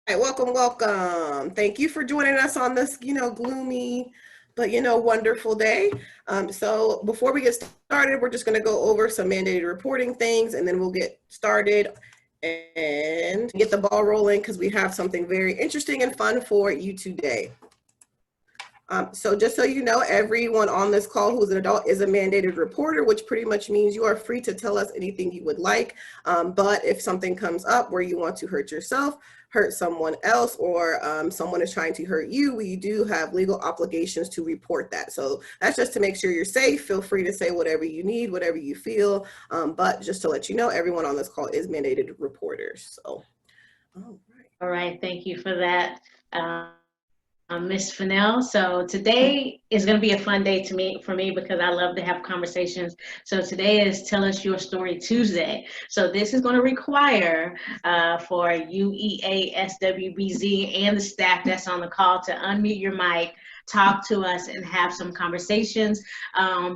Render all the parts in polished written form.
Right, welcome, welcome. Thank you for joining us on this, gloomy, but wonderful day. So before we get started, we're just going to go over some mandated reporting things, and then we'll get started and get the ball rolling because we have something very interesting and fun for you today. So just so you know, everyone on this call who's an adult is a mandated reporter, which pretty much means you are free to tell us anything you would like. But if something comes up where you want to hurt yourself, hurt someone else, or someone is trying to hurt you, we do have legal obligations to report that. So that's just to make sure you're safe. Feel free to say whatever you need, whatever you feel. But just to let you know, everyone on this call is mandated reporters. So, all right. All right, thank you for that, Miss Fennell. So today is going to be a fun day for me because I love to have conversations. So today is Tell Us Your Story Tuesday. So this is going to require for UEA, SWBZ, and the staff that's on the call to unmute your mic, talk to us, and have some conversations.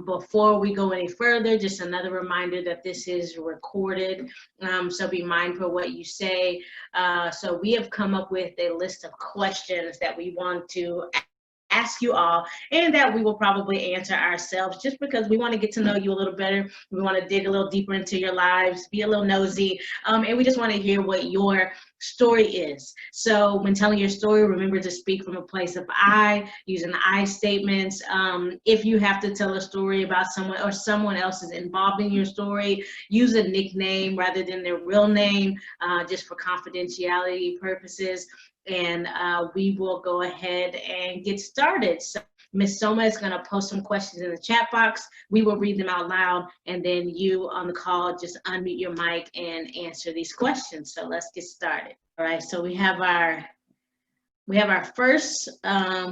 Before we go any further, just another reminder that this is recorded, so be mindful of what you say. So we have come up with a list of questions that we want to ask you all, and that we will probably answer ourselves, just because we want to get to know you a little better. We want to dig a little deeper into your lives, be a little nosy, and we just want to hear what your story is. So when telling your story, remember to speak from a place of I, using I statements. If you have to tell a story about someone or someone else is involved in your story, use a nickname rather than their real name, just for confidentiality purposes. And we will go ahead and get started. So Ms. Soma is going to post some questions in the chat box. We will read them out loud, and then you on the call just unmute your mic and answer these questions. So let's get started. All right, so we have our first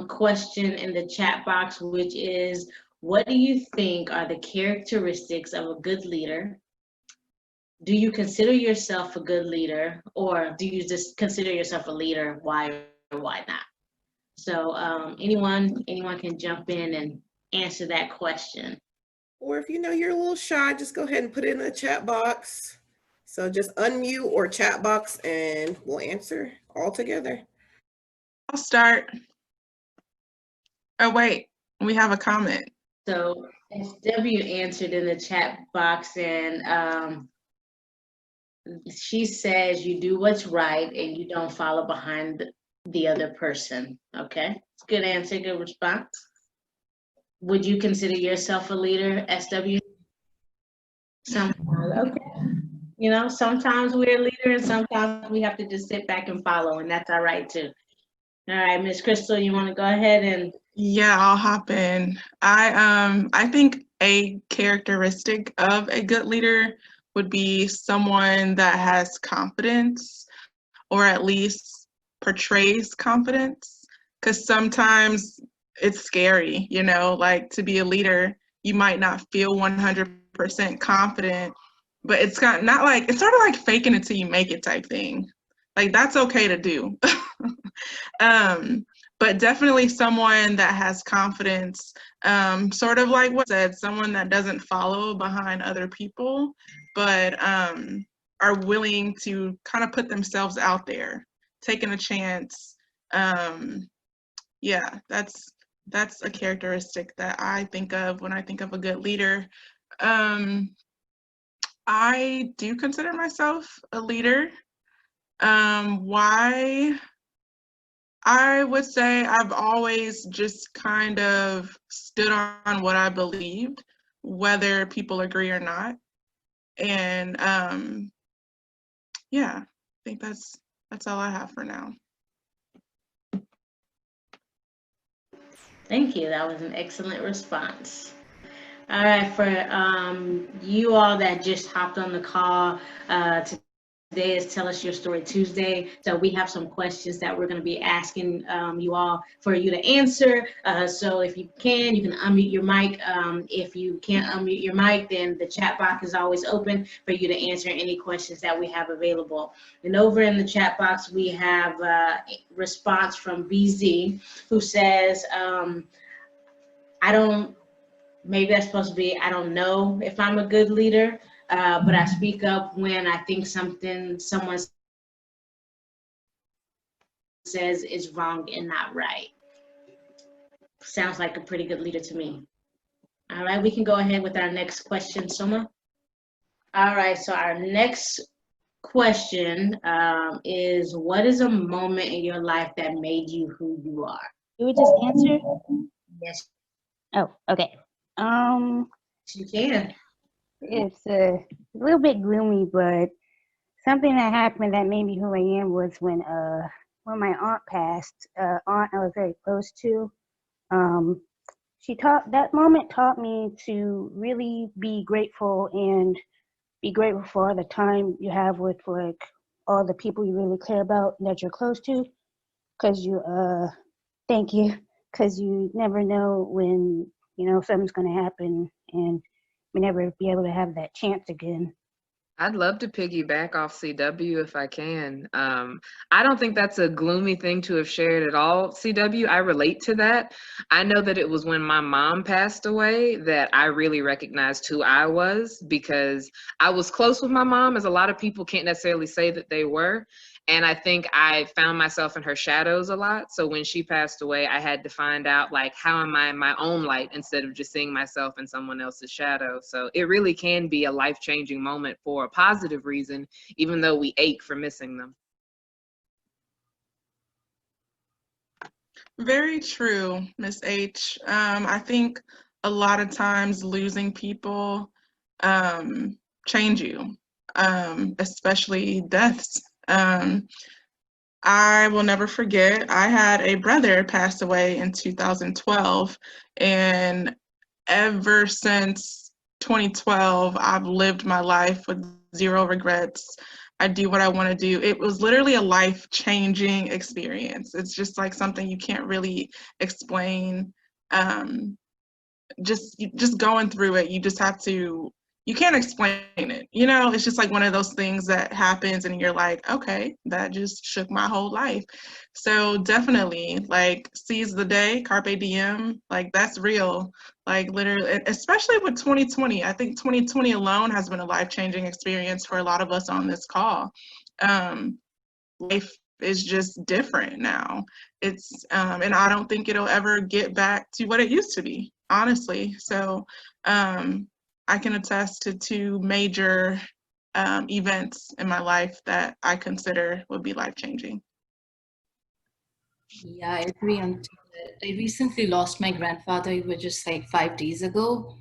question in the chat box, which is, what do you think are the characteristics of a good leader? Do you consider yourself a good leader, or do you just consider yourself a leader? Why or why not? So anyone can jump in and answer that question. Or if you know you're a little shy, just go ahead and put it in the chat box. So just unmute or chat box and we'll answer all together. I'll start. Oh, wait, we have a comment. So SW answered in the chat box, and she says you do what's right and you don't follow behind the other person. Okay, it's a good answer, good response. Would you consider yourself a leader, SW? Sometimes, okay. You know, sometimes we're a leader and sometimes we have to just sit back and follow, and that's all right too. All right, Miss Crystal, you want to go ahead and? Yeah, I'll hop in. I think a characteristic of a good leader would be someone that has confidence, or at least portrays confidence, because sometimes it's scary, like to be a leader, you might not feel 100% confident, but it's not like, it's sort of like faking it till you make it type thing. Like, that's okay to do. But definitely someone that has confidence, sort of like what I said, someone that doesn't follow behind other people, but are willing to kind of put themselves out there, taking a chance. Yeah, that's a characteristic that I think of when I think of a good leader. I do consider myself a leader. Why? I would say I've always just kind of stood on what I believed, whether people agree or not. And yeah, I think that's all I have for now. Thank you. That was an excellent response. All right, for you all that just hopped on the call, today is Tell Us Your Story Tuesday. So we have some questions that we're going to be asking you all for you to answer. So if you can unmute your mic. If you can't unmute your mic, then the chat box is always open for you to answer any questions that we have available. And over in the chat box, we have a response from BZ, who says, maybe that's supposed to be, I don't know if I'm a good leader, but I speak up when I think someone's says is wrong and not right. Sounds like a pretty good leader to me. All right, we can go ahead with our next question, Soma. All right, so our next question is, what is a moment in your life that made you who you are? You would just answer? Yes, Oh, okay. you can. It's a little bit gloomy, but something that happened that made me who I am was when my aunt passed. Aunt I was very close to. That moment taught me to really be grateful and be grateful for the time you have with like all the people you really care about that you're close to, because thank you, because you never know when something's going to happen, and we never be able to have that chance again. I'd love to piggyback off CW if I can. I don't think that's a gloomy thing to have shared at all, CW. I relate to that. I know that it was when my mom passed away that I really recognized who I was, because I was close with my mom, as a lot of people can't necessarily say that they were. And I think I found myself in her shadows a lot. So when she passed away, I had to find out, like, how am I in my own light instead of just seeing myself in someone else's shadow. So it really can be a life-changing moment for a positive reason, even though we ache for missing them. Very true, Miss H. I think a lot of times losing people change you, especially deaths. I will never forget, I had a brother pass away in 2012, and ever since 2012, I've lived my life with zero regrets. I do what I want to do. It was literally a life-changing experience. It's just like something you can't really explain. Just going through it, you just have to, you can't explain it. It's just like one of those things that happens and you're like, okay, that just shook my whole life. So definitely, like, seize the day, carpe diem, like, that's real. Like, literally, especially with 2020. I think 2020 alone has been a life-changing experience for a lot of us on this call. Life is just different now. It's and I don't think it'll ever get back to what it used to be, honestly. So I can attest to two major events in my life that I consider would be life-changing. Yeah, I agree on that. I recently lost my grandfather. It was just like 5 days ago.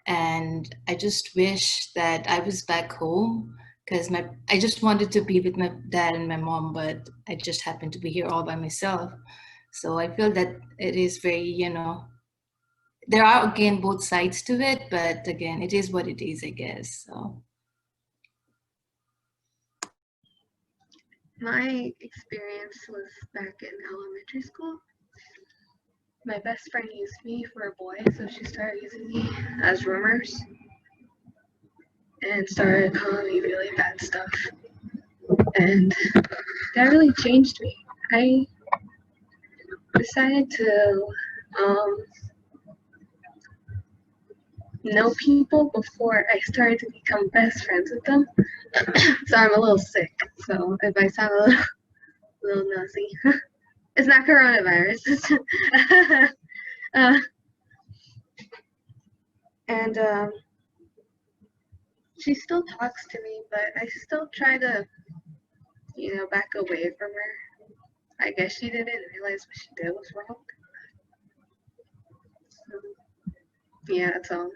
And I just wish that I was back home, because I just wanted to be with my dad and my mom, but I just happened to be here all by myself. So I feel that it is very, there are again both sides to it, but again, it is what it is, I guess. So my experience was back in elementary school. My best friend used me for a boy, so she started using me as rumors and started calling me really bad stuff. And that really changed me. I decided to know people before I started to become best friends with them. So I'm a little sick. So if I sound a little nosy, it's not coronavirus. And she still talks to me, but I still try to, back away from her. I guess she didn't realize what she did was wrong. So, yeah, that's all.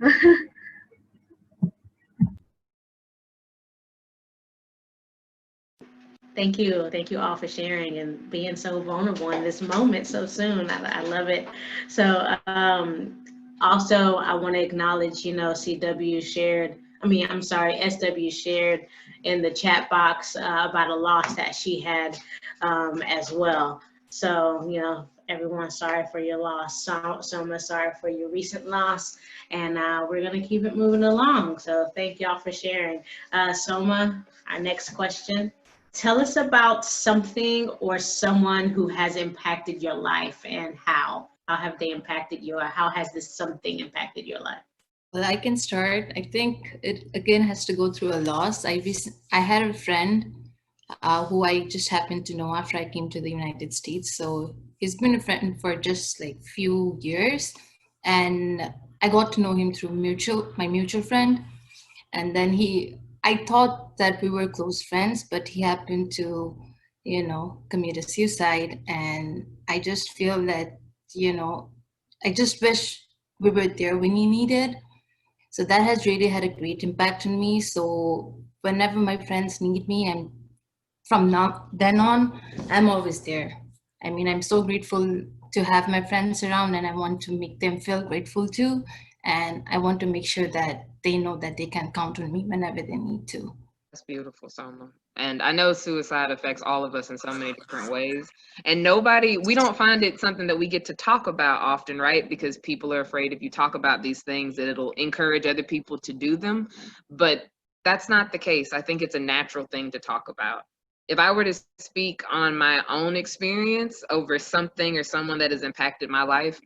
Thank you. Thank you all for sharing and being so vulnerable in this moment so soon. I love it. So also, I want to acknowledge, SW shared in the chat box about a loss that she had as well. So, everyone, sorry for your loss. Soma, sorry for your recent loss. And we're going to keep it moving along. So thank y'all for sharing. Soma, our next question. Tell us about something or someone who has impacted your life, and how. How have they impacted you, or how has this something impacted your life? well, I can start. I think it again has to go through a loss. I had a friend who I just happened to know after I came to the United States. So he's been a friend for just like few years, and I got to know him through my mutual friend. And then I thought that we were close friends, but he happened to, commit a suicide. And I just feel that, you know, I just wish we were there when he needed. So that has really had a great impact on me. So whenever my friends need me, and from now then on, I'm always there. I mean, I'm so grateful to have my friends around, and I want to make them feel grateful too. And I want to make sure that they know that they can count on me whenever they need to. That's beautiful, Soma. And I know suicide affects all of us in so many different ways. And we don't find it something that we get to talk about often, right? Because people are afraid if you talk about these things that it'll encourage other people to do them. But that's not the case. I think it's a natural thing to talk about. If I were to speak on my own experience over something or someone that has impacted my life,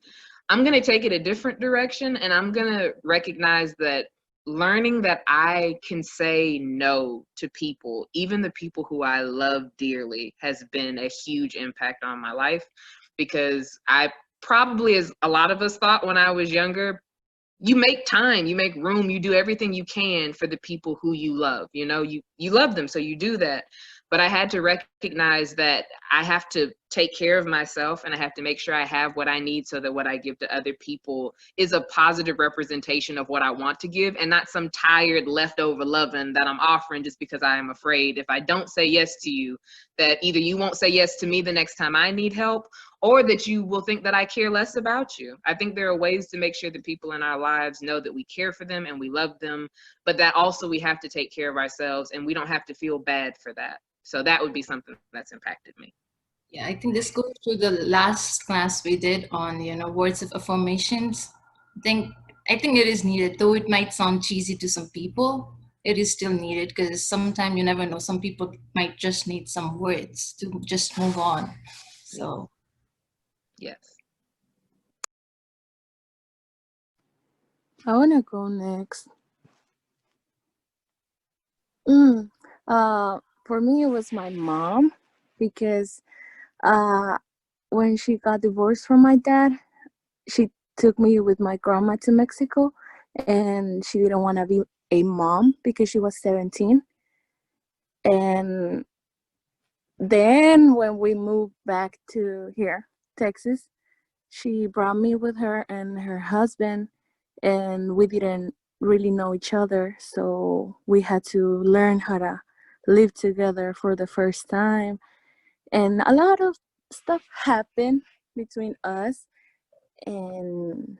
I'm going to take it a different direction, and I'm going to recognize that learning that I can say no to people, even the people who I love dearly, has been a huge impact on my life, because I probably, as a lot of us thought when I was younger, you make time, you make room, you do everything you can for the people who you love. You love them, so you do that. But I had to recognize that I have to take care of myself, and I have to make sure I have what I need so that what I give to other people is a positive representation of what I want to give, and not some tired leftover loving that I'm offering just because I am afraid if I don't say yes to you, that either you won't say yes to me the next time I need help, or that you will think that I care less about you. I think there are ways to make sure that people in our lives know that we care for them and we love them, but that also we have to take care of ourselves, and we don't have to feel bad for that. So that would be something that's impacted me. Yeah, I think this goes to the last class we did on, words of affirmations. I think I think it is needed, though it might sound cheesy to some people. It is still needed because sometimes you never know. Some people might just need some words to just move on. So Yes. I want to go next. Mm, for me, it was my mom because uh, when she got divorced from my dad, she took me with my grandma to Mexico, and she didn't want to be a mom because she was 17. And then when we moved back to here, Texas, she brought me with her and her husband, and we didn't really know each other, so we had to learn how to live together for the first time, and a lot of stuff happened between us. And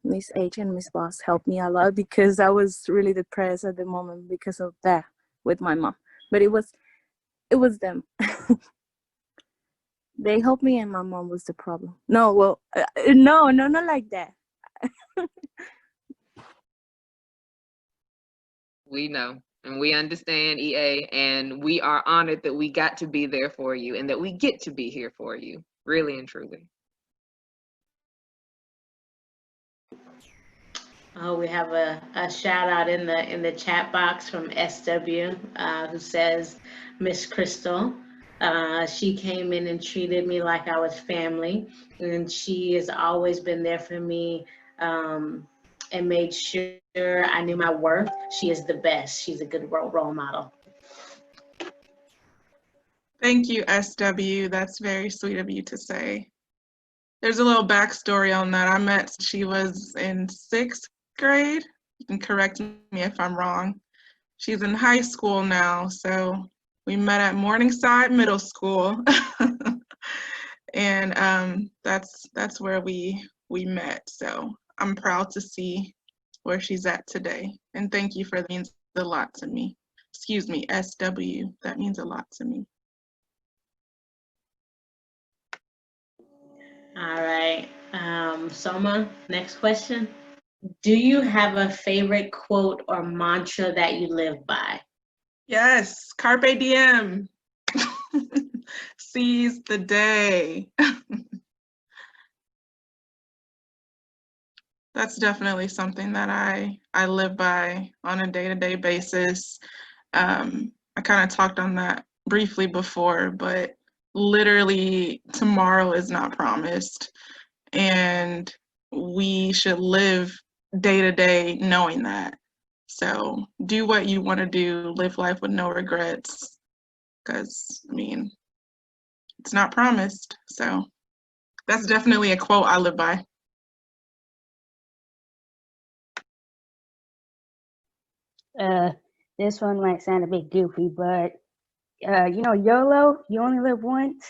Miss H and Miss Boss helped me a lot because I was really depressed at the moment because of that with my mom. But it was them. They helped me, and my mom was the problem. No, well, no, not like that. We know and we understand, EA, and we are honored that we got to be there for you and that we get to be here for you, really and truly. Oh, we have a shout out in the chat box from SW, who says, Miss Crystal, she came in and treated me like I was family, and she has always been there for me, and made sure I knew my worth. She is the best. She's a good role model. Thank you, SW. That's very sweet of you to say. There's a little backstory on that. She was in 6th grade. You can correct me if I'm wrong. She's in high school now, so we met at Morningside Middle School. And that's where we met. So I'm proud to see where she's at today. And thank you for that. Means a lot to me. Excuse me, SW. That means a lot to me. All right. Soma, next question. Do you have a favorite quote or mantra that you live by? Yes, Carpe Diem. Seize the day. That's definitely something that I live by on a day-to-day basis. I kind of talked on that briefly before, but literally tomorrow is not promised. And we should live day to day knowing that. So do what you want to do, live life with no regrets, because, I mean, it's not promised. So that's definitely a quote I live by. This one might sound a bit goofy, but you know, YOLO, you only live once.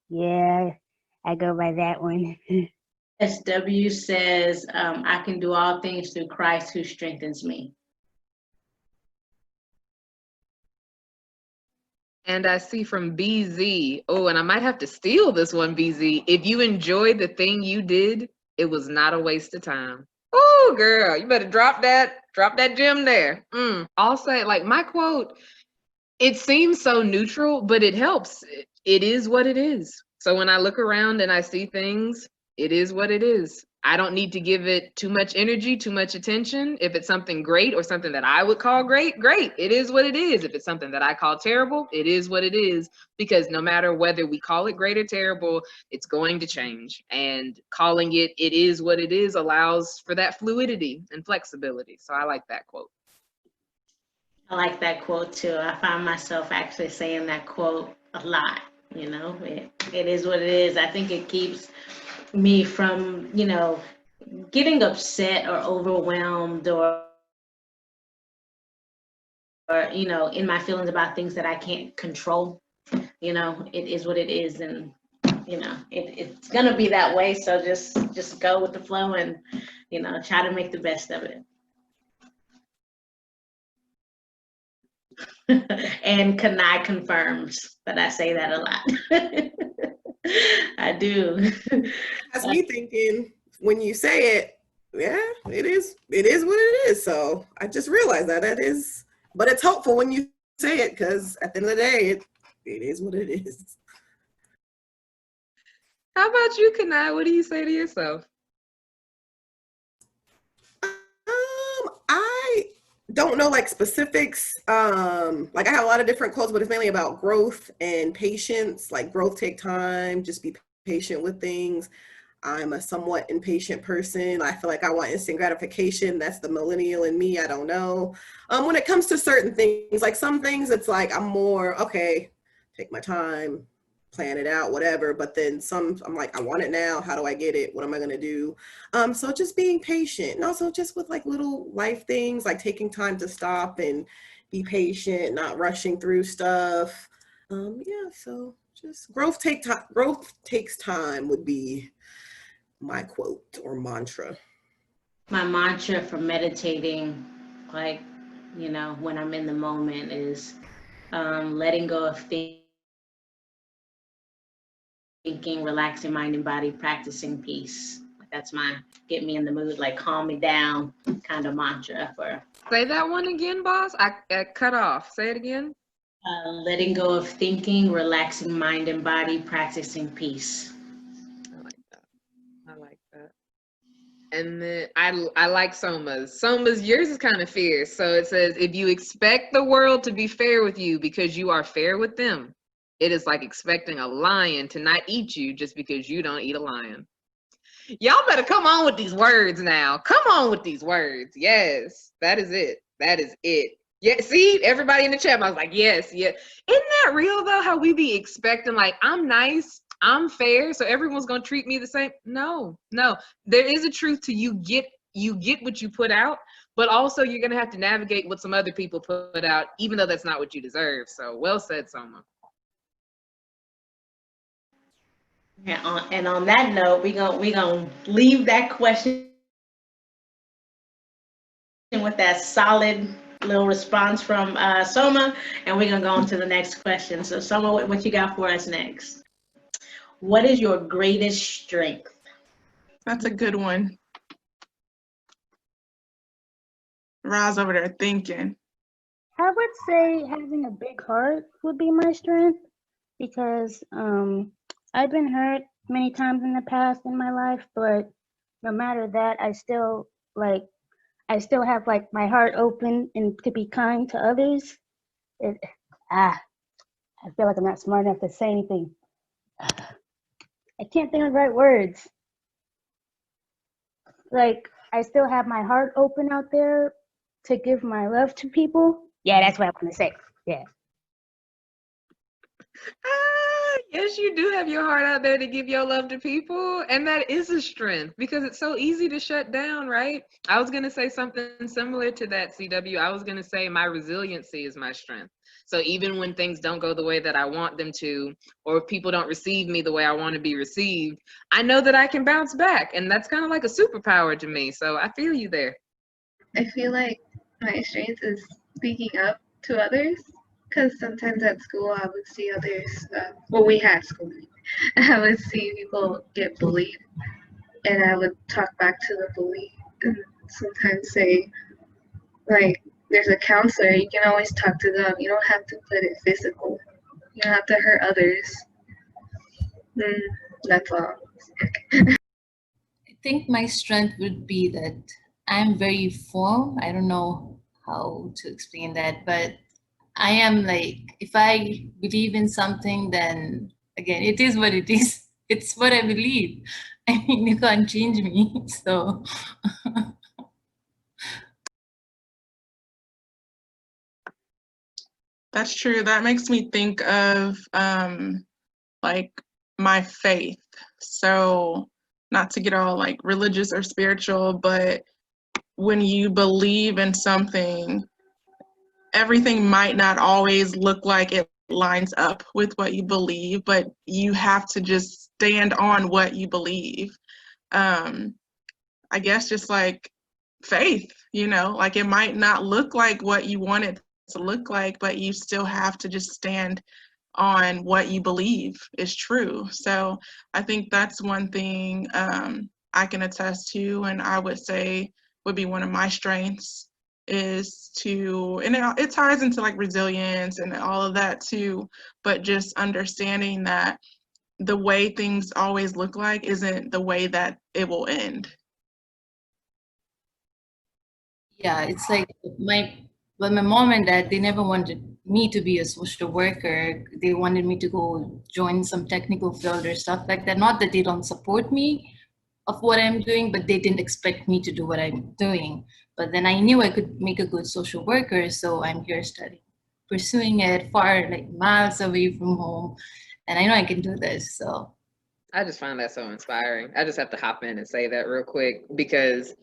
Yeah, I go by that one. SW says, I can do all things through Christ who strengthens me. And I see from BZ, oh, and I might have to steal this one, BZ. If you enjoyed the thing you did, it was not a waste of time. Oh, girl, you better drop that gem there. I'll say, like, my quote, it seems so neutral, but it helps. It is what it is. So when I look around and I see things, it is what it is. I don't need to give it too much energy, too much attention. If it's something great or something that I would call great, great. It is what it is. If it's something that I call terrible, it is what it is. Because no matter whether we call it great or terrible, it's going to change. And calling it is what it is allows for that fluidity and flexibility. So I like that quote. I like that quote too. I find myself actually saying that quote a lot. You know, it is what it is. I think it keeps me from, you know, getting upset or overwhelmed or you know, in my feelings about things that I can't control. You know, it is what it is, and you know, it's gonna be that way. So just go with the flow and, you know, try to make the best of it. And Kanai confirms that I say that a lot. I do. That's me thinking when you say it, yeah, it is what it is. So I just realized that is, but it's helpful when you say it, because at the end of the day, it is what it is. How about you, Kanai? What do you say to yourself? I don't know like specifics. Like I have a lot of different quotes, but it's mainly about growth and patience. Like growth take time, just be patient with things. I'm a somewhat impatient person. I feel like I want instant gratification. That's the millennial in me. I don't know. When it comes to certain things, like some things, it's like I'm more, okay, take my time, plan it out, whatever. But then some, I'm like, I want it now. How do I get it? What am I going to do? So just being patient, and also just with like little life things, like taking time to stop and be patient, not rushing through stuff. Yeah, so just growth takes time would be my quote or mantra. My mantra for meditating, like, you know, when I'm in the moment is letting go of thinking, relaxing mind and body, practicing peace. That's my get me in the mood, like calm me down kind of mantra for Say that one again, boss. I cut off. Say it again. letting go of thinking, relaxing mind and body, practicing peace. I like that. I like that. And then I like Soma's. Soma's, yours is kind of fierce. So it says, if you expect the world to be fair with you because you are fair with them, it is like expecting a lion to not eat you just because you don't eat a lion. Y'all better come on with these words now. Come on with these words. Yes, that is it. That is it. Yeah, see, everybody in the chat, I was like, yes, yeah. Isn't that real though? How we be expecting, like, I'm nice, I'm fair, so everyone's gonna treat me the same. No, no. There is a truth to you get what you put out, but also you're gonna have to navigate what some other people put out, even though that's not what you deserve. So well said, Soma. And on that note, we gonna leave that question with that solid little response from Soma, and we're gonna go on to the next question. So Soma, what you got for us next? What is your greatest strength? That's a good one. Roz over there thinking. I would say having a big heart would be my strength because I've been hurt many times in the past in my life, but no matter that, I still have like my heart open and to be kind to others. I feel like I'm not smart enough to say anything. I can't think of the right words. Like, I still have my heart open out there to give my love to people. Yeah, that's what I'm gonna say. Yeah. Yes, you do have your heart out there to give your love to people. And that is a strength because it's so easy to shut down, right? I was going to say something similar to that, CW. I was going to say my resiliency is my strength. So even when things don't go the way that I want them to, or if people don't receive me the way I want to be received, I know that I can bounce back. And that's kind of like a superpower to me. So I feel you there. I feel like my strength is speaking up to others because sometimes at school I would see others, well, we had school, I would see people get bullied and I would talk back to the bully and sometimes say, like, there's a counselor, you can always talk to them. You don't have to put it physical. You don't have to hurt others. That's all. I think my strength would be that I'm very firm. I don't know how to explain that, but I am like, if I believe in something, then again, it is what it is. It's what I believe. I mean, you can't change me. So That's true. That makes me think of like my faith. So not to get all like religious or spiritual, but when you believe in something, everything might not always look like it lines up with what you believe, but you have to just stand on what you believe. I guess just like faith, like it might not look like what you want it to look like, but you still have to just stand on what you believe is true. So I think that's one thing I can attest to, and I would say would be one of my strengths is to, and it ties into like resilience and all of that too, but just understanding that the way things always look like isn't the way that it will end. yeah, it's like my mom and dad, they never wanted me to be a social worker. They wanted me to go join some technical field or stuff like that. Not that they don't support me of what I'm doing, but they didn't expect me to do what I'm doing. But then I knew I could make a good social worker, so I'm here studying, pursuing it far, like miles away from home. And I know I can do this, so. I just find that so inspiring. I just have to hop in and say that real quick because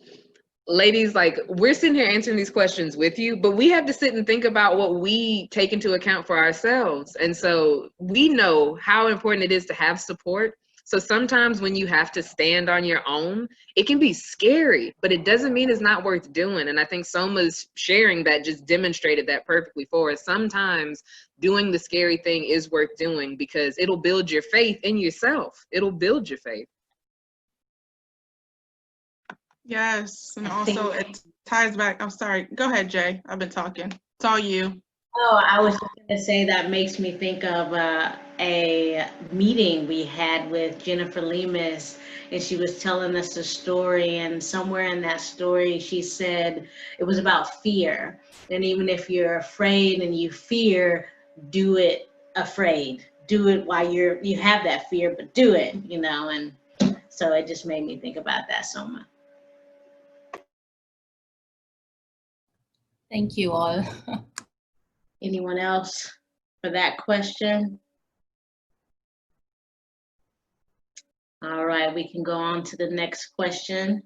ladies, like we're sitting here answering these questions with you, but we have to sit and think about what we take into account for ourselves. And so we know how important it is to have support. So sometimes when you have to stand on your own, it can be scary, but it doesn't mean it's not worth doing. And I think Soma's sharing that just demonstrated that perfectly for us. Sometimes doing the scary thing is worth doing because it'll build your faith in yourself. It'll build your faith. Yes, and also it ties back. I'm sorry. Go ahead, Jay. I've been talking. It's all you. Oh, I was just going to say that makes me think of a meeting we had with Jennifer Lemus, and she was telling us a story, and somewhere in that story, she said it was about fear. And even if you're afraid and you fear, do it afraid. Do it while you have that fear, but do it, and so it just made me think about that so much. Thank you all. Anyone else for that question? All right, we can go on to the next question.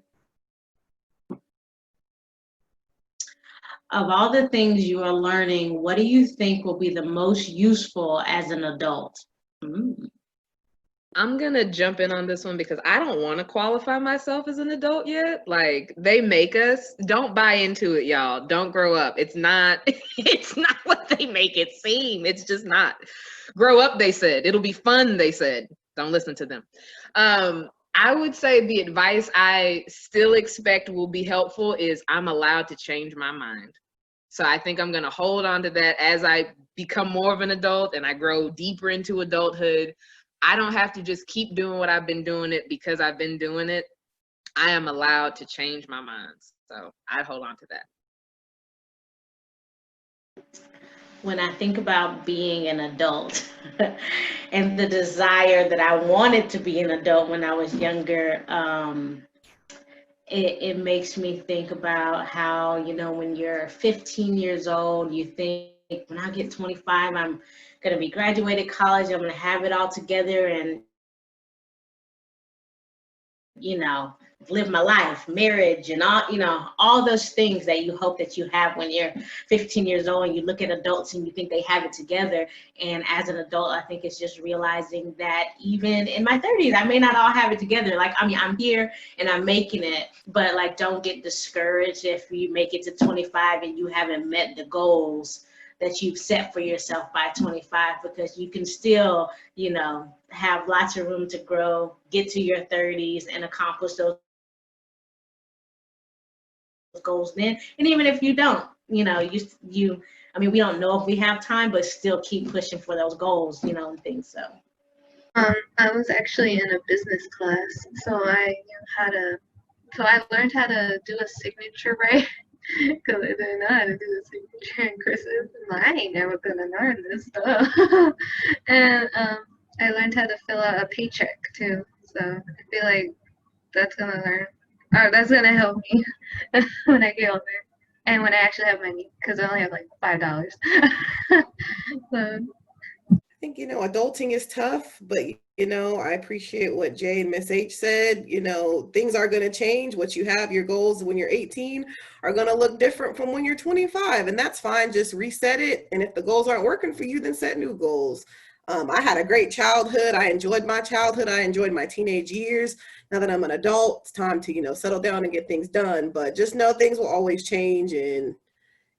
Of all the things you are learning, what do you think will be the most useful as an adult? I'm gonna jump in on this one because I don't want to qualify myself as an adult yet. Like they make us. Don't buy into it, y'all. Don't grow up. It's not it's not what they make it seem. It's just not. Grow up, they said. It'll be fun, they said. Don't listen to them. I would say the advice I still expect will be helpful is I'm allowed to change my mind. So I think I'm going to hold on to that as I become more of an adult and I grow deeper into adulthood. I don't have to just keep doing what I've been doing it because I've been doing it. I am allowed to change my mind. So I'd hold on to that. when I think about being an adult and the desire that I wanted to be an adult when I was younger, it makes me think about how, when you're 15 years old, you think, when I get 25, I'm going to be graduated college, I'm going to have it all together and, live my life, marriage, and all those things that you hope that you have when you're 15 years old, and you look at adults and you think they have it together. And as an adult, I think it's just realizing that even in my 30s, I may not all have it together. Like, I mean, I'm here and I'm making it, but like, don't get discouraged if you make it to 25 and you haven't met the goals that you've set for yourself by 25, because you can still, have lots of room to grow, get to your 30s and accomplish those goals then. And even if you don't, I mean, we don't know if we have time, but still keep pushing for those goals, and things. So I was actually in a business class, so I learned how to do a signature right, because I didn't know how to do a signature in cursive. I'm like, I ain't never gonna learn this stuff. And I learned how to fill out a paycheck too. So I feel like that's gonna help me when I get older, and when I actually have money, because I only have like $5. So I think, adulting is tough, but, I appreciate what Jay and Miss H said. Things are going to change. What you have, your goals when you're 18 are going to look different from when you're 25, and that's fine. Just reset it. And if the goals aren't working for you, then set new goals. I had a great childhood. I enjoyed my childhood. I enjoyed my teenage years. Now that I'm an adult, it's time to, settle down and get things done. But just know things will always change, and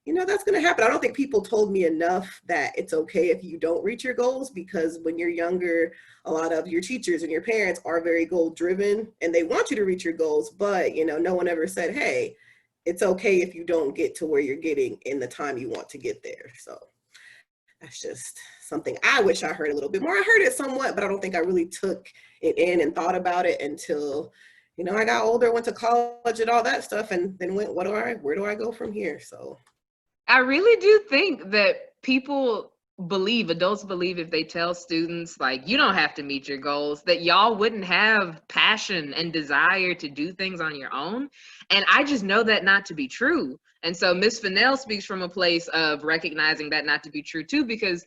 that's going to happen. I don't think people told me enough that it's okay if you don't reach your goals, because when you're younger, a lot of your teachers and your parents are very goal driven and they want you to reach your goals. But, no one ever said, hey, it's okay if you don't get to where you're getting in the time you want to get there. So that's just something I wish I heard a little bit more. I heard it somewhat, but I don't think I really took it in and thought about it until, I got older, went to college and all that stuff, and then went, where do I go from here? So I really do think that adults believe if they tell students, like, you don't have to meet your goals, that y'all wouldn't have passion and desire to do things on your own. And I just know that not to be true. And so Miss Fennell speaks from a place of recognizing that not to be true too, because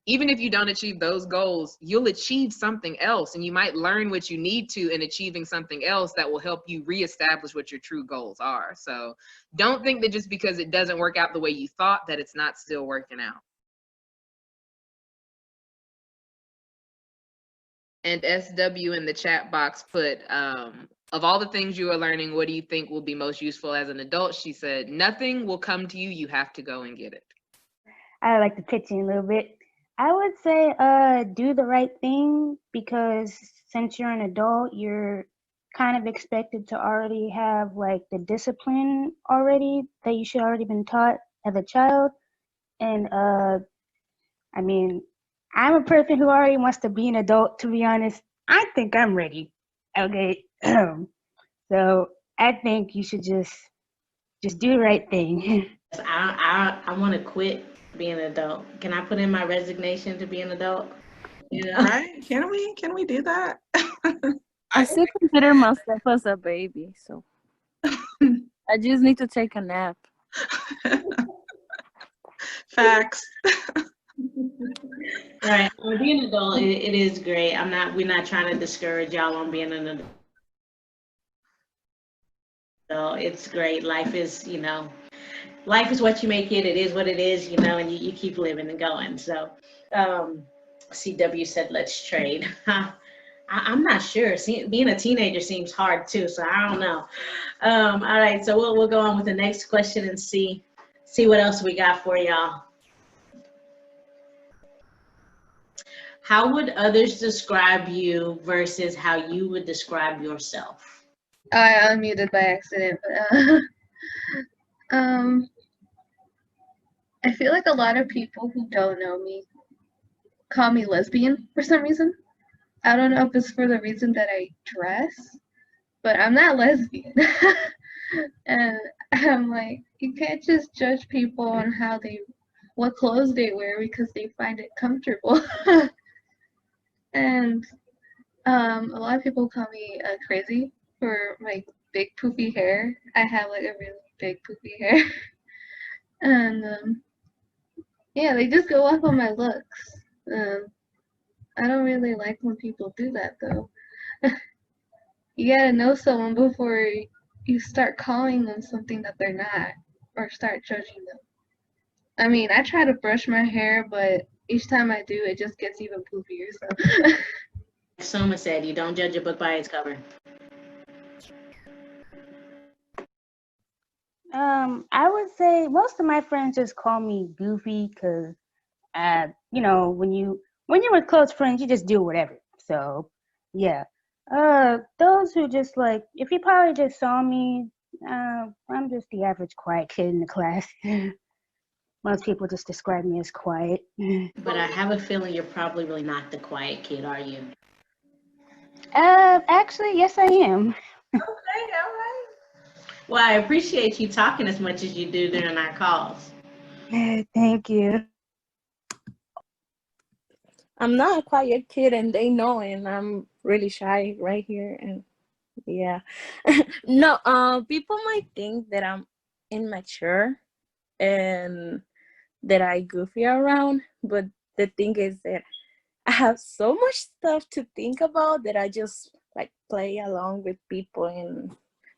even if you don't achieve those goals, you'll achieve something else, and you might learn what you need to in achieving something else that will help you reestablish what your true goals are. So don't think that just because it doesn't work out the way you thought that it's not still working out. And SW in the chat box put, of all the things you are learning, what do you think will be most useful as an adult? She said, nothing will come to you. You have to go and get it. I like to pitch in a little bit. I would say do the right thing, because since you're an adult, you're kind of expected to already have like the discipline already that you should already been taught as a child. And I mean, I'm a person who already wants to be an adult, to be honest. I think I'm ready. Okay. So I think you should just do the right thing. I want to quit being an adult. Can I put in my resignation to be an adult? Right? Can we do that? I still consider myself as a baby, so I just need to take a nap. Facts. Right. Well, being an adult, it is great. We're not trying to discourage y'all on being an adult. So it's great. Life is what you make it. It is what it is, and you keep living and going. So CW said, let's trade. I'm not sure. Being a teenager seems hard too, so I don't know. All right, so we'll go on with the next question and see what else we got for y'all. How would others describe you versus how you would describe yourself? I unmuted by accident, but I feel like a lot of people who don't know me call me lesbian for some reason. I don't know if it's for the reason that I dress, but I'm not lesbian. And I'm like, you can't just judge people on how they what clothes they wear because they find it comfortable. And a lot of people call me crazy for my big poofy hair. I have like a really big poofy hair. And yeah, they just go off on my looks. I don't really like when people do that though. You gotta know someone before you start calling them something that they're not, or start judging them. I mean, I try to brush my hair, but each time I do, it just gets even poofier. So Soma said, you don't judge a book by its cover. I would say most of my friends just call me Goofy because, you know, when you're with close friends, you just do whatever. So, yeah. Those who just like, if you probably just saw me, I'm just the average quiet kid in the class. Most people just describe me as quiet. But I have a feeling you're probably really not the quiet kid, are you? Actually, yes, I am. Okay, all right. Well, I appreciate you talking as much as you do during our calls. Thank you. I'm not a quiet kid, and they know, and I'm really shy right here. And yeah, no, people might think that I'm immature and that I goofy around, but the thing is that I have so much stuff to think about that I just like play along with people and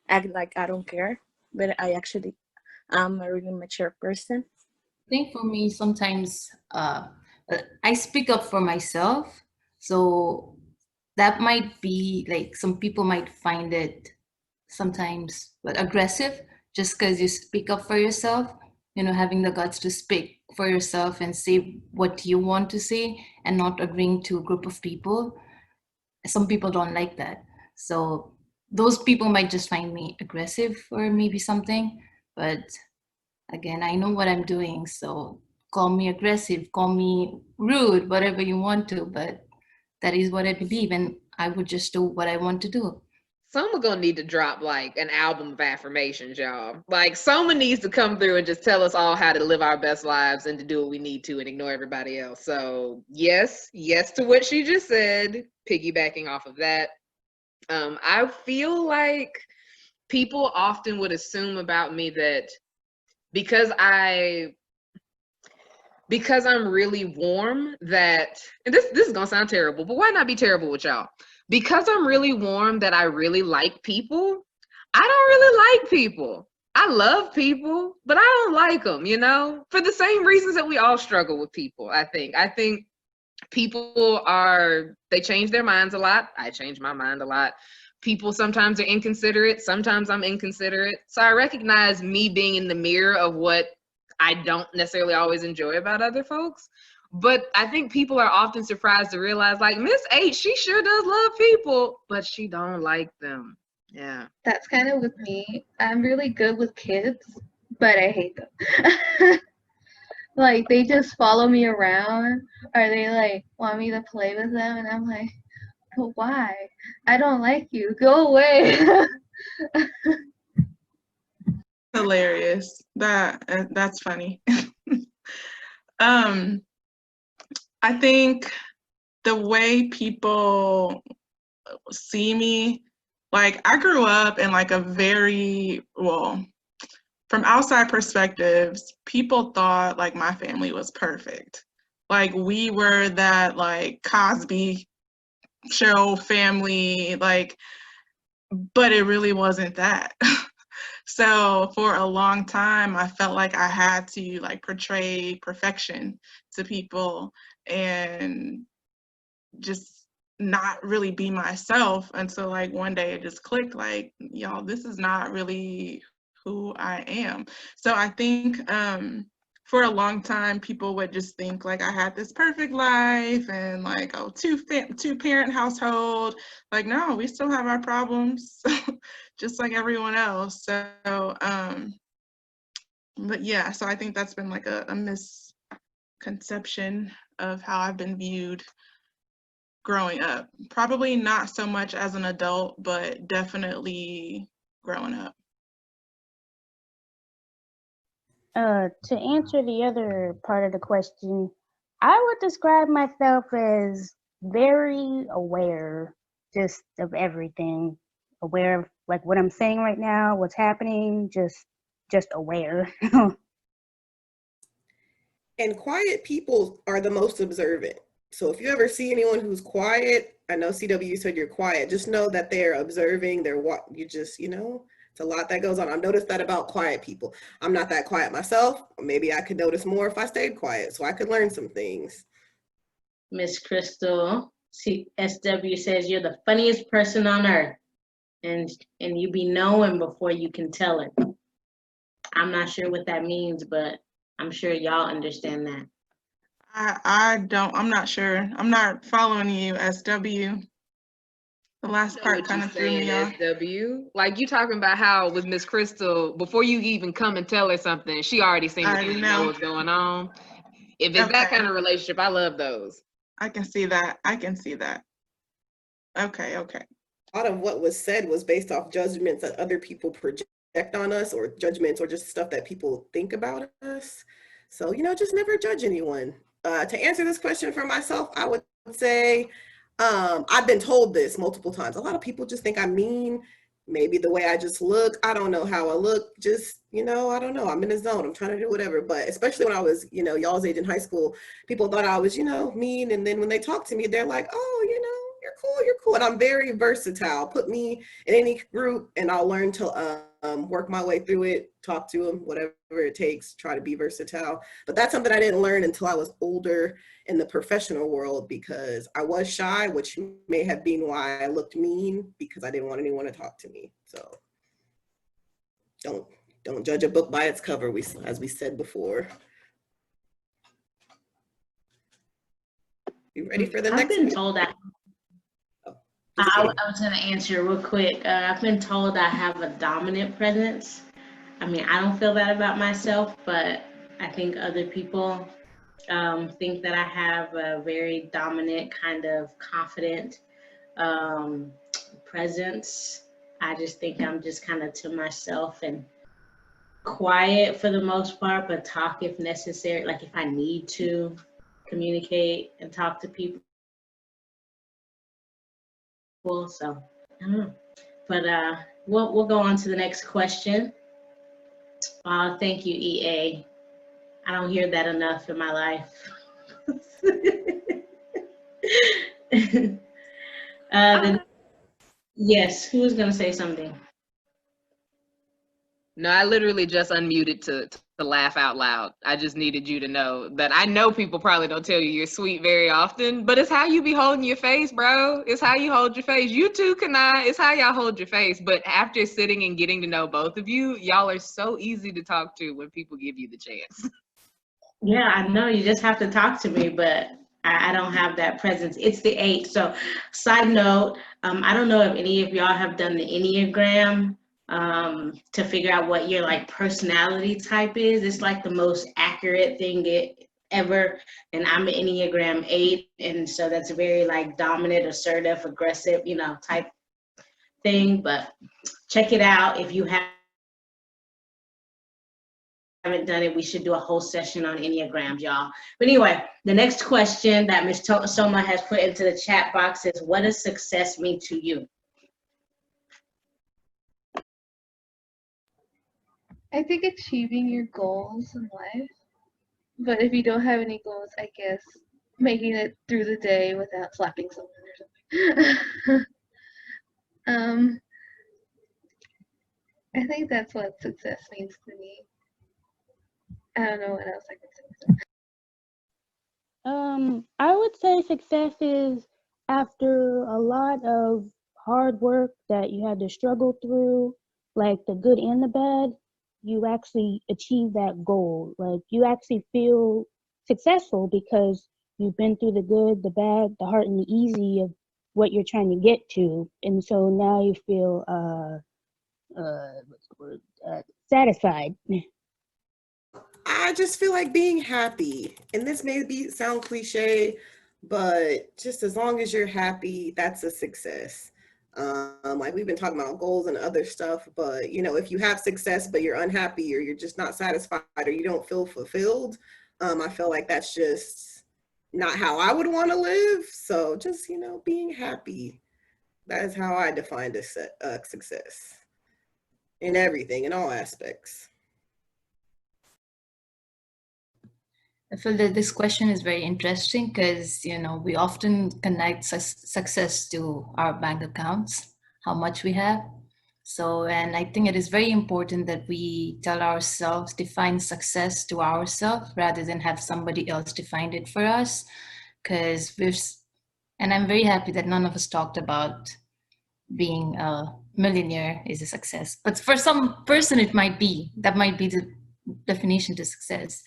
act like I don't care. But I'm a really mature person. I think for me, sometimes I speak up for myself. So that might be like some people might find it sometimes aggressive just because you speak up for yourself, you know, having the guts to speak for yourself and say what you want to say and not agreeing to a group of people. Some people don't like that. So those people might just find me aggressive or maybe something. But again, I know what I'm doing. So call me aggressive, call me rude, whatever you want to. But that is what I believe. And I would just do what I want to do. Someone gonna need to drop like an album of affirmations, y'all. Like someone needs to come through and just tell us all how to live our best lives and to do what we need to and ignore everybody else. So yes to what she just said, piggybacking off of that. I feel like people often would assume about me that because I'm really warm that, and this is gonna sound terrible, but why not be terrible with y'all? Because I'm really warm that I really like people. I don't really like people. I love people, but I don't like them, you know, for the same reasons that we all struggle with people. I think people they change their minds a lot. I change my mind a lot. People sometimes are inconsiderate. Sometimes I'm inconsiderate. So I recognize me being in the mirror of what I don't necessarily always enjoy about other folks. But I think people are often surprised to realize, like, Miss H, she sure does love people, but she don't like them. Yeah. that's kind of with me. I'm really good with kids, but I hate them. Like they just follow me around, or they like want me to play with them, and I'm like, but why? I don't like you. Go away. Hilarious. That's funny. I think the way people see me, like I grew up in like a from outside perspectives, people thought like my family was perfect. Like we were that like Cosby show family, like, but it really wasn't that. So for a long time, I felt like I had to like portray perfection to people and just not really be myself until like one day it just clicked, like, y'all, this is not really who I am. So I think for a long time, people would just think like I had this perfect life and like, oh, two-parent household. Like, no, we still have our problems, just like everyone else. So, but yeah, so I think that's been like a misconception of how I've been viewed growing up. Probably not so much as an adult, but definitely growing up. To answer the other part of the question, I would describe myself as very aware just of everything. Aware of like what I'm saying right now, what's happening, just aware. And quiet people are the most observant. So if you ever see anyone who's quiet, I know CW said you're quiet, just know that they're observing, they're what you just, it's a lot that goes on. I've noticed that about quiet people. I'm not that quiet myself. Maybe I could notice more if I stayed quiet, so I could learn some things. Miss Crystal, SW says you're the funniest person on earth, and you be knowing before you can tell it. I'm not sure what that means, but I'm sure y'all understand that. I'm not sure. I'm not following you, SW. The last part kind of threw me off. SW, like you talking about how with Miss Crystal, before you even come and tell her something, she already seems to know what's going on. If it's that kind of relationship, I love those. I can see that. Okay. A lot of what was said was based off judgments that other people project on us, or judgments, or just stuff that people think about us. So, just never judge anyone. To answer this question for myself, I would say I've been told this multiple times. A lot of people just think I'm mean. Maybe the way I just look, I don't know how I look, just, I don't know. I'm in a zone. I'm trying to do whatever. But especially when I was, y'all's age in high school, people thought I was, mean. And then when they talk to me, they're like, oh, you're cool. And I'm very versatile. Put me in any group and I'll learn to work my way through it, talk to them, whatever it takes, try to be versatile. But that's something I didn't learn until I was older in the professional world, because I was shy, which may have been why I looked mean, because I didn't want anyone to talk to me. So don't judge a book by its cover, as we said before. You ready for the next one? I've been told that. I was going to answer real quick. I've been told I have a dominant presence. I mean, I don't feel that about myself, but I think other people think that I have a very dominant, kind of confident presence. I just think I'm just kind of to myself and quiet for the most part, but talk if necessary, like if I need to communicate and talk to people. So I don't know, but we'll go on to the next question. Thank you, EA. I don't hear that enough in my life. Yes, who was gonna say something? No, I literally just unmuted to laugh out loud. I just needed you to know that I know people probably don't tell you you're sweet very often, but it's how you be holding your face, bro. It's how you hold your face. You too, Kanai. It's how y'all hold your face. But after sitting and getting to know both of you, y'all are so easy to talk to when people give you the chance. Yeah, I know. You just have to talk to me, but I don't have that presence. It's the 8. So, side note, I don't know if any of y'all have done the Enneagram to figure out what your like personality type is. It's like the most accurate thing ever. And I'm an Enneagram 8, and so that's a very like dominant, assertive, aggressive, type thing. But check it out if you haven't done it. We should do a whole session on Enneagrams, y'all. But anyway, the next question that Ms. Soma has put into the chat box is, what does success mean to you? I think achieving your goals in life, but if you don't have any goals, I guess making it through the day without slapping someone or something. I think that's what success means to me. I don't know what else I can say. I would say success is after a lot of hard work that you had to struggle through, like the good and the bad, you actually achieve that goal. Like you actually feel successful because you've been through the good, the bad, the hard, and the easy of what you're trying to get to. And so now you feel what's the word? Satisfied. I just feel like being happy. And this may sound cliche, but just as long as you're happy, that's a success. Like we've been talking about goals and other stuff, but you know, if you have success but you're unhappy or you're just not satisfied or you don't feel fulfilled, I feel like that's just not how I would want to live. So just, you know, being happy. That is how I define success in everything, in all aspects. I feel that this question is very interesting because, you know, we often connect success to our bank accounts, how much we have. So, and I think it is very important that we tell ourselves, define success to ourselves rather than have somebody else define it for us. Because and I'm very happy that none of us talked about being a millionaire is a success. But for some person, that might be the definition to success.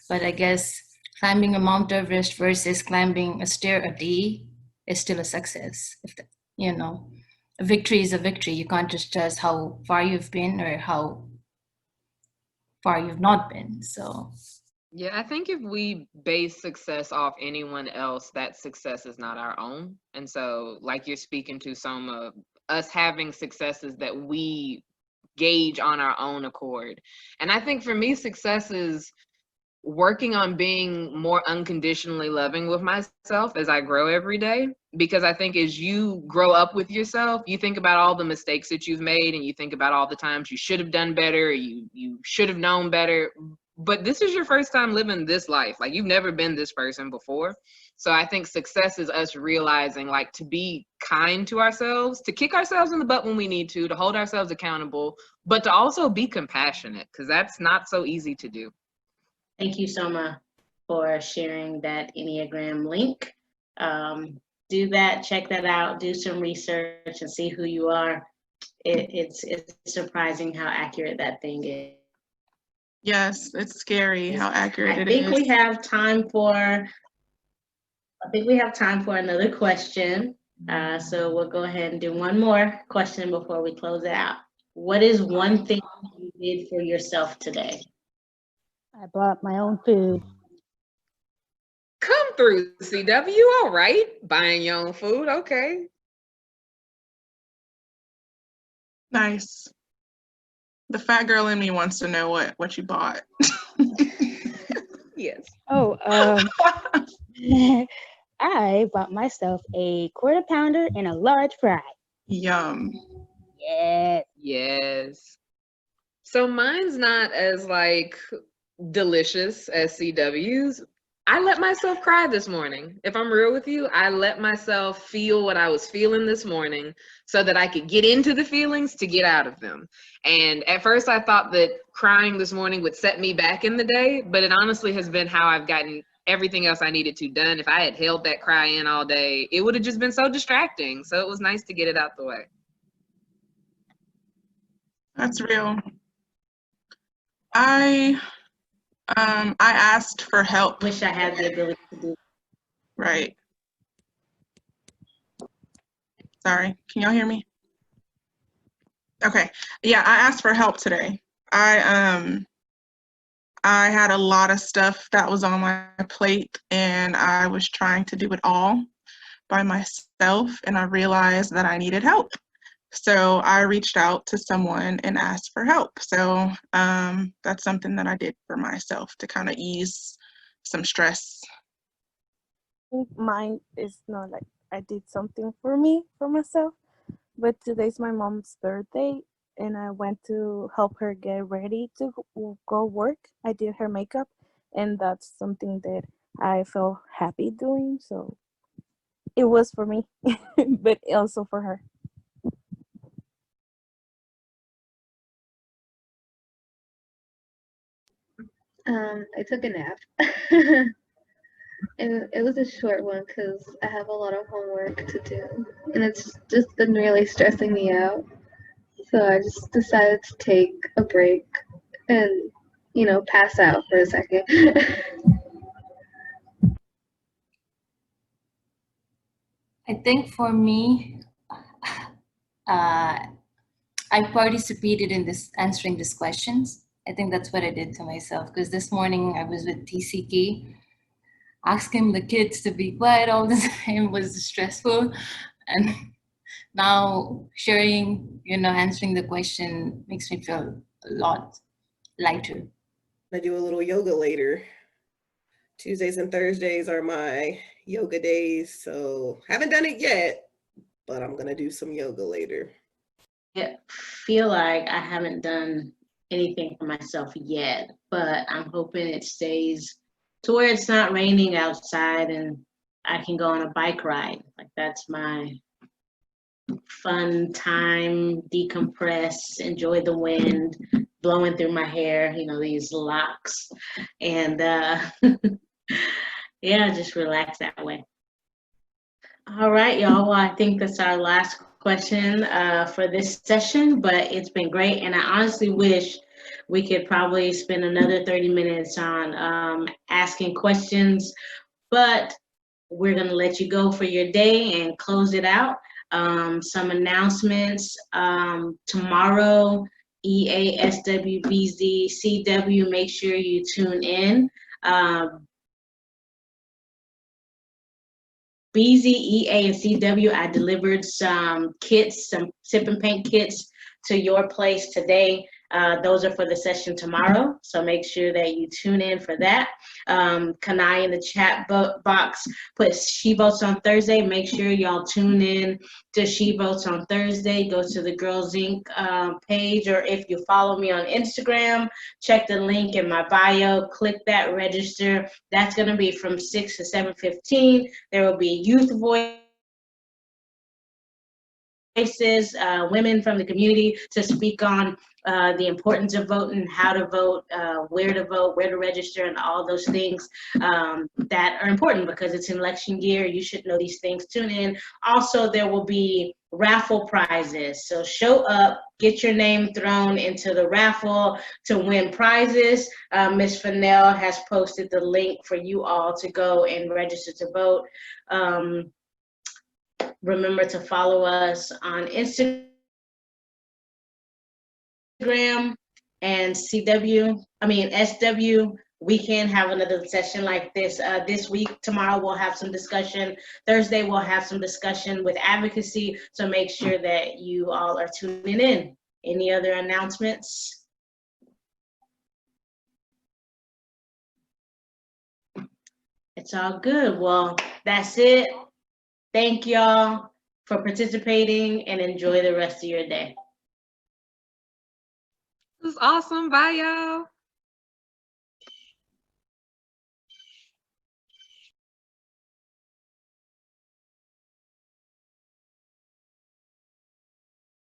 But I guess climbing a Mount Everest versus climbing a stair a day is still a success. You know, a victory is a victory. You can't just judge how far you've been or how far you've not been. So Yeah, I think if we base success off anyone else, that success is not our own. And so, like you're speaking to some of us having successes that we gauge on our own accord. And I think for me, success is working on being more unconditionally loving with myself as I grow every day. Because I think as you grow up with yourself, you think about all the mistakes that you've made and you think about all the times you should have done better, or you should have known better. But this is your first time living this life. Like, you've never been this person before. So I think success is us realizing, like, to be kind to ourselves, to kick ourselves in the butt when we need to hold ourselves accountable, but to also be compassionate, because that's not so easy to do. Thank you, Soma, for sharing that Enneagram link. Do that, check that out, do some research and see who you are. It's surprising how accurate that thing is. Yes, it's scary how accurate I it think is. we have time for another question. So we'll go ahead and do one more question before we close it out. What is one thing you did for yourself today? I bought my own food. Come through, CW. All right. Buying your own food. Okay. Nice. The fat girl in me wants to know what you bought. Yes. Oh, I bought myself a quarter pounder and a large fry. Yum. Yeah. Yes. So mine's not as like delicious as CW's. I let myself cry this morning. If I'm real with you, I let myself feel what I was feeling this morning so that I could get into the feelings to get out of them. And at first I thought that crying this morning would set me back in the day, but it honestly has been how I've gotten everything else I needed to done. If I had held that cry in all day, it would have just been so distracting. So it was nice to get it out the way. That's real. I asked for help. Wish I had the ability to do. Right. Sorry, can y'all hear me? Okay. Yeah, I asked for help today. I had a lot of stuff that was on my plate and I was trying to do it all by myself, and I realized that I needed help. So I reached out to someone and asked for help. So that's something that I did for myself to kind of ease some stress. I think mine is not like I did something for myself, but today's my mom's birthday and I went to help her get ready to go work. I did her makeup, and that's something that I felt happy doing. So it was for me, but also for her. I took a nap. And it was a short one because I have a lot of homework to do. And it's just been really stressing me out. So I just decided to take a break and, pass out for a second. I think for me, I participated in this answering these questions. I think that's what I did to myself because this morning I was with TCK. Asking the kids to be quiet all the time was stressful, and now sharing, answering the question makes me feel a lot lighter. I do a little yoga later. Tuesdays and Thursdays are my yoga days, so haven't done it yet, but I'm gonna do some yoga later. I feel like I haven't done anything for myself yet, but I'm hoping it stays to where it's not raining outside and I can go on a bike ride. Like that's my fun time, decompress, enjoy the wind blowing through my hair, these locks, and yeah, just relax that way. All right, y'all. Well, I think that's our last question for this session, but it's been great. And I honestly wish we could probably spend another 30 minutes on asking questions, but we're going to let you go for your day and close it out. Some announcements. Tomorrow, EASWBZ CW, make sure you tune in. BZ, EA, and CW, I delivered some kits, some sip and paint kits to your place today. Those are for the session tomorrow, so make sure that you tune in for that. Kanai in the chat box put She Votes on Thursday. Make sure y'all tune in to She Votes on Thursday. Go to the Girls Inc. Page, or if you follow me on Instagram, check the link in my bio, click that register. That's going to be from 6 to 7:15. There will be youth voices, women from the community to speak on the importance of voting, how to vote, where to register, and all those things that are important because it's an election year. You should know these things. Tune in. Also, there will be raffle prizes. So show up, get your name thrown into the raffle to win prizes. Ms. Fennell has posted the link for you all to go and register to vote. Remember to follow us on Instagram and SW. We can have another session like this this week. Tomorrow we'll have some discussion. Thursday we'll have some discussion with advocacy. So make sure that you all are tuning in. Any other announcements? It's all good. Well, that's it. Thank y'all for participating and enjoy the rest of your day. It was awesome. Bye, y'all.